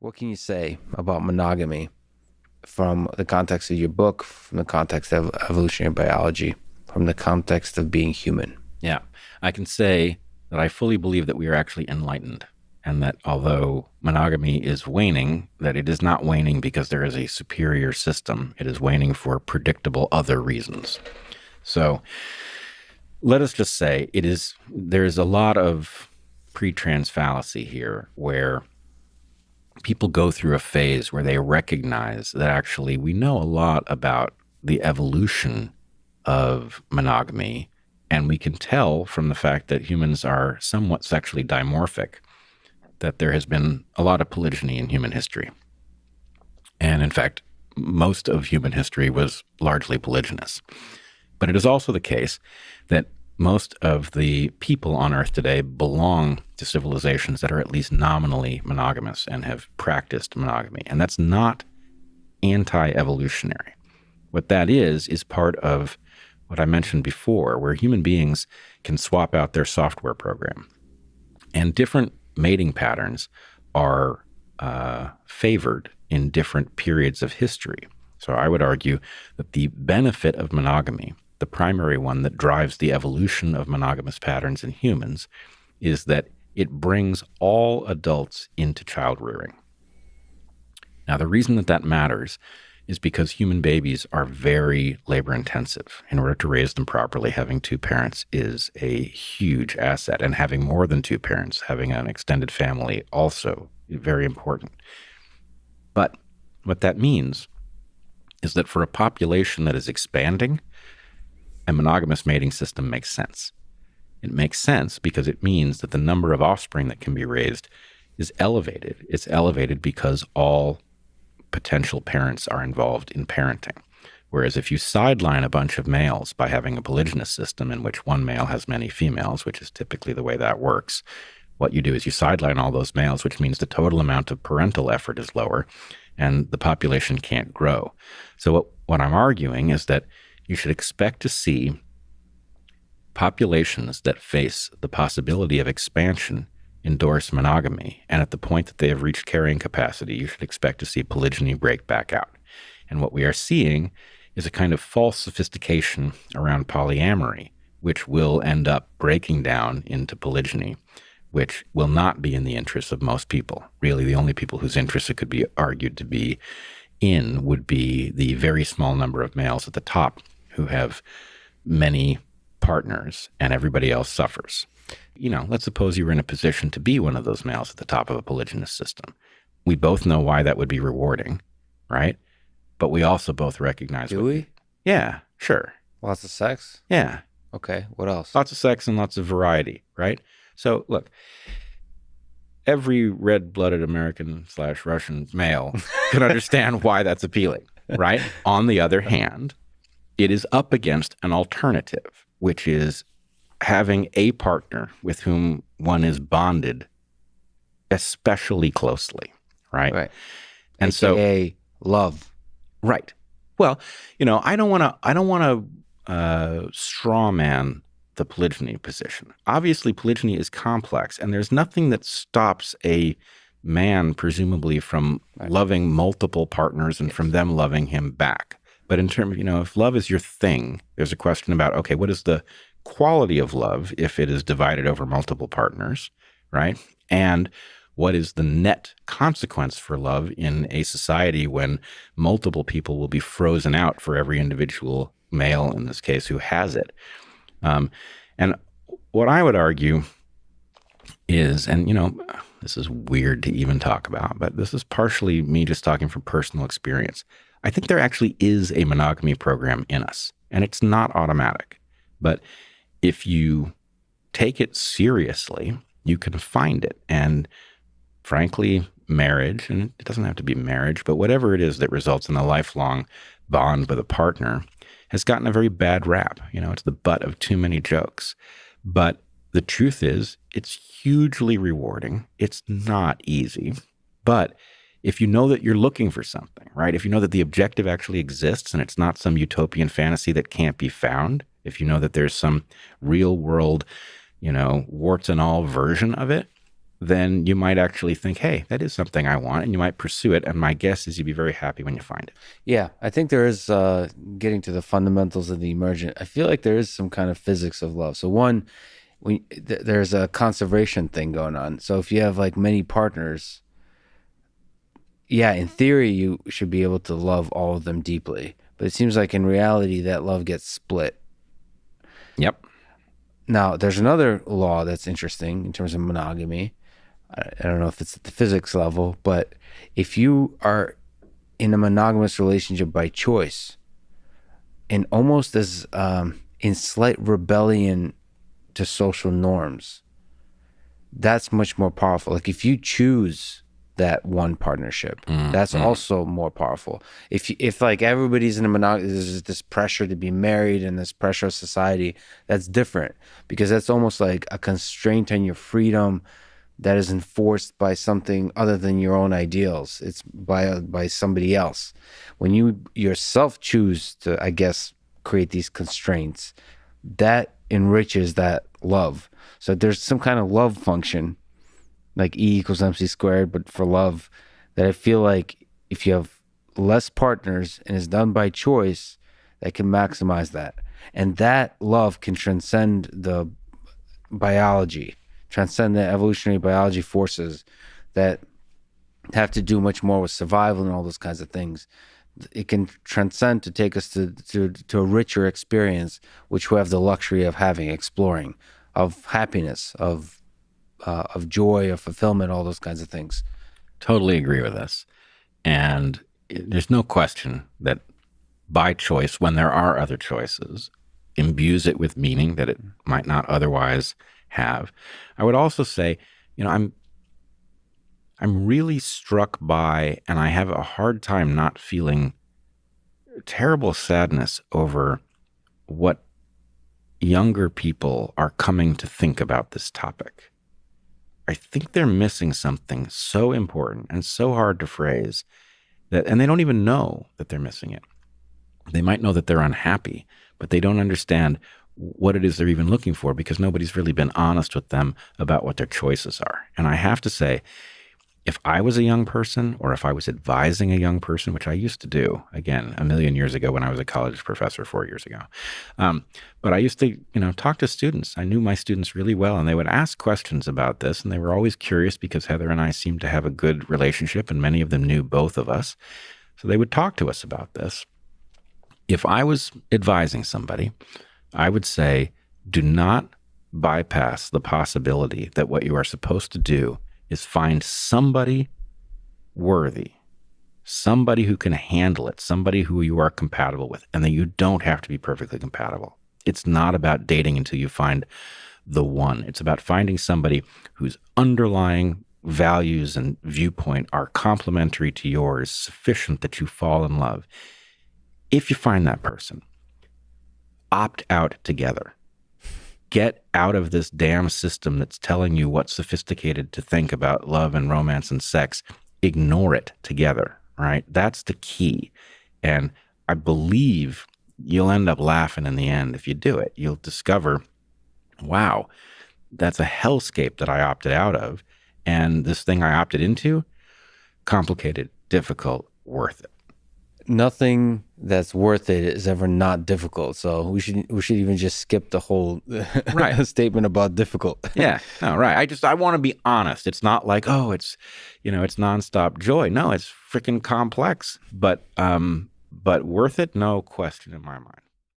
What can you say about monogamy from the context of your book, from the context of evolutionary biology, from the context of being human? Yeah, I can say that I fully believe that we are actually enlightened, and that although monogamy is waning, that it is not waning because there is a superior system. It is waning for predictable other reasons. So let us just say there's a lot of pre-trans fallacy here where people go through a phase where they recognize that actually we know a lot about the evolution of monogamy, and we can tell from the fact that humans are somewhat sexually dimorphic that there has been a lot of polygyny in human history. And in fact, most of human history was largely polygynous. But it is also the case that most of the people on Earth today belong to civilizations that are at least nominally monogamous and have practiced monogamy. And that's not anti-evolutionary. What that is part of what I mentioned before, where human beings can swap out their software program. And different mating patterns are favored in different periods of history. So I would argue that the benefit of monogamy, the primary one that drives the evolution of monogamous patterns in humans, is that it brings all adults into child rearing. Now, the reason that matters is because human babies are very labor intensive. In order to raise them properly, having two parents is a huge asset, and having more than two parents, having an extended family, also very important. But what that means is that for a population that is expanding, a monogamous mating system makes sense. It makes sense because it means that the number of offspring that can be raised is elevated. It's elevated because all potential parents are involved in parenting. Whereas if you sideline a bunch of males by having a polygynous system in which one male has many females, which is typically the way that works, what you do is you sideline all those males, which means the total amount of parental effort is lower and the population can't grow. So what I'm arguing is that you should expect to see populations that face the possibility of expansion endorse monogamy. And at the point that they have reached carrying capacity, you should expect to see polygyny break back out. And what we are seeing is a kind of false sophistication around polyamory, which will end up breaking down into polygyny, which will not be in the interests of most people. Really, the only people whose interests it could be argued to be in would be the very small number of males at the top who have many partners, and everybody else suffers. Let's suppose you were in a position to be one of those males at the top of a polygynous system. We both know why that would be rewarding, right? But we also both recognize... Do we? Yeah, sure. Lots of sex? Yeah. Okay, what else? Lots of sex and lots of variety, right? So, look, every red-blooded American/Russian male can understand why that's appealing, right? On the other hand, it is up against an alternative, which is having a partner with whom one is bonded especially closely, right? Right. And AKA love. Right. Well, I don't want to straw man the polygyny position. Obviously, polygyny is complex, and there's nothing that stops a man, presumably, from loving multiple partners and from them loving him back. But in terms of, if love is your thing, there's a question about, okay, what is the quality of love if it is divided over multiple partners, right? And what is the net consequence for love in a society when multiple people will be frozen out for every individual male, in this case, who has it? And what I would argue is, and this is weird to even talk about, but this is partially me just talking from personal experience. I think there actually is a monogamy program in us, and it's not automatic. But if you take it seriously, you can find it. And frankly, marriage, and it doesn't have to be marriage, but whatever it is that results in a lifelong bond with a partner, has gotten a very bad rap. It's the butt of too many jokes. But the truth is, it's hugely rewarding. It's not easy. But if you know that you're looking for something, right? If you know that the objective actually exists and it's not some utopian fantasy that can't be found, if you know that there's some real world, warts and all version of it, then you might actually think, hey, that is something I want, and you might pursue it. And my guess is you'd be very happy when you find it. Yeah, I think there is getting to the fundamentals of the emergent. I feel like there is some kind of physics of love. So one, there's a conservation thing going on. So if you have like many partners, yeah, in theory you should be able to love all of them deeply. But it seems like in reality that love gets split. Yep. Now, there's another law that's interesting in terms of monogamy. I don't know if it's at the physics level, but if you are in a monogamous relationship by choice and almost as in slight rebellion to social norms, that's much more powerful. Like if you choose that one partnership, that's also more powerful. If like everybody's in a monogamy, there's this pressure to be married and this pressure of society, that's different because that's almost like a constraint on your freedom that is enforced by something other than your own ideals. It's by somebody else. When you yourself choose to, I guess, create these constraints, that enriches that love. So there's some kind of love function, like E equals MC squared, but for love, that I feel like if you have less partners and it's done by choice, that can maximize that. And that love can transcend the biology, transcend the evolutionary biology forces that have to do much more with survival and all those kinds of things. It can transcend to take us to a richer experience, which we have the luxury of having, exploring, of happiness, of joy, of fulfillment, all those kinds of things. Totally agree with this. And there's no question that by choice, when there are other choices, imbues it with meaning that it might not otherwise have. I would also say, I'm really struck by, and I have a hard time not feeling terrible sadness over what younger people are coming to think about this topic. I think they're missing something so important and so hard to phrase that, and they don't even know that they're missing it. They might know that they're unhappy, but they don't understand what it is they're even looking for because nobody's really been honest with them about what their choices are. And I have to say, if I was a young person or if I was advising a young person, which I used to do, again, a million years ago when I was a college professor 4 years ago, but I used to, talk to students. I knew my students really well, and they would ask questions about this, and they were always curious because Heather and I seemed to have a good relationship, and many of them knew both of us. So they would talk to us about this. If I was advising somebody, I would say, do not bypass the possibility that what you are supposed to do is find somebody worthy, somebody who can handle it, somebody who you are compatible with, and that you don't have to be perfectly compatible. It's not about dating until you find the one. It's about finding somebody whose underlying values and viewpoint are complementary to yours, sufficient that you fall in love. If you find that person, opt out together. Get out of this damn system that's telling you what's sophisticated to think about love and romance and sex. Ignore it together, right? That's the key. And I believe you'll end up laughing in the end if you do it. You'll discover, wow, that's a hellscape that I opted out of. And this thing I opted into, complicated, difficult, worth it. Nothing that's worth it is ever not difficult. So we should even just skip the whole statement about difficult. Yeah. No, right. I want to be honest. It's not like, oh, it's nonstop joy. No, it's freaking complex, but worth it. No question in my mind.